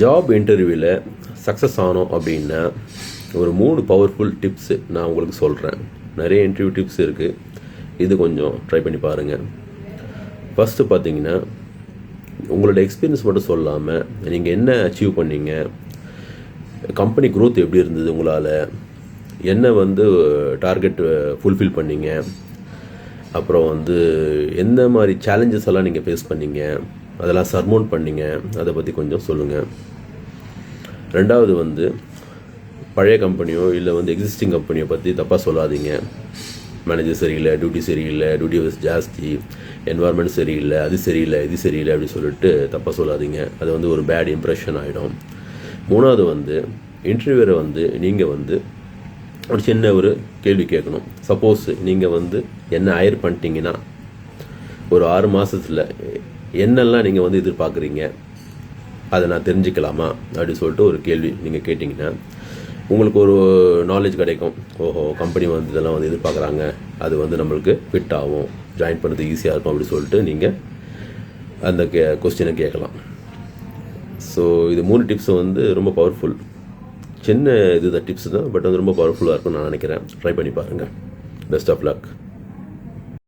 Job இன்டர்வியூவில் success ஆனோம் அப்படின்னா ஒரு 3 பவர்ஃபுல் டிப்ஸு நான் உங்களுக்கு சொல்கிறேன். நிறைய இன்டர்வியூ டிப்ஸ் இருக்குது, இது கொஞ்சம் ட்ரை பண்ணி பாருங்கள். ஃபஸ்ட்டு பார்த்தீங்கன்னா, உங்களோட எக்ஸ்பீரியன்ஸ் மட்டும் சொல்லாமல் நீங்கள் என்ன அச்சீவ் பண்ணீங்க, கம்பெனி க்ரோத் எப்படி இருந்தது, உங்களால் என்ன டார்கெட் ஃபுல்ஃபில் பண்ணீங்க, அப்புறம் எந்த மாதிரி சேலஞ்சஸ் எல்லாம் நீங்கள் ஃபேஸ் பண்ணீங்க, அதெல்லாம் சர்மவுண்ட் பண்ணீங்க, அதை பற்றி கொஞ்சம் சொல்லுங்கள். ரெண்டாவது பழைய கம்பெனியோ இல்லை எக்ஸிஸ்டிங் கம்பெனியை பற்றி தப்பாக சொல்லாதீங்க. மேனேஜர் சரியில்லை, டியூட்டி ஜாஸ்தி, என்வாயர்மெண்ட் சரியில்லை, அது சரியில்லை, இது சரியில்லை அப்படி சொல்லிட்டு தப்பாக சொல்லாதீங்க. அது ஒரு பேட் இம்ப்ரெஷன் ஆகிடும். மூணாவது இன்டர்வியூரை நீங்கள் ஒரு சின்ன ஒரு கேள்வி கேட்கணும். சப்போஸ் நீங்கள் என்ன ஹையர் பண்ணிட்டீங்கன்னா ஒரு 6 மாதத்தில் என்னெல்லாம் நீங்கள் எதிர்பார்க்குறீங்க, அதை நான் தெரிஞ்சுக்கலாமா அப்படி சொல்லிட்டு ஒரு கேள்வி நீங்கள் கேட்டிங்கன்னா உங்களுக்கு ஒரு நாலேஜ் கிடைக்கும். ஓஹோ, கம்பெனி இதெல்லாம் எதிர்பார்க்குறாங்க, அது நம்மளுக்கு ஃபிட் ஆகும், ஜாயின் பண்ணுறது ஈஸியாக இருக்கும் அப்படி சொல்லிட்டு நீங்கள் அந்த கொஸ்டினை கேட்கலாம். ஸோ இது 3 டிப்ஸ் ரொம்ப பவர்ஃபுல். சின்ன டிப்ஸ் தான், பட் ரொம்ப பவர்ஃபுல்லாக இருக்கும்னு நான் நினைக்கிறேன். ட்ரை பண்ணி பாருங்கள். Best of luck.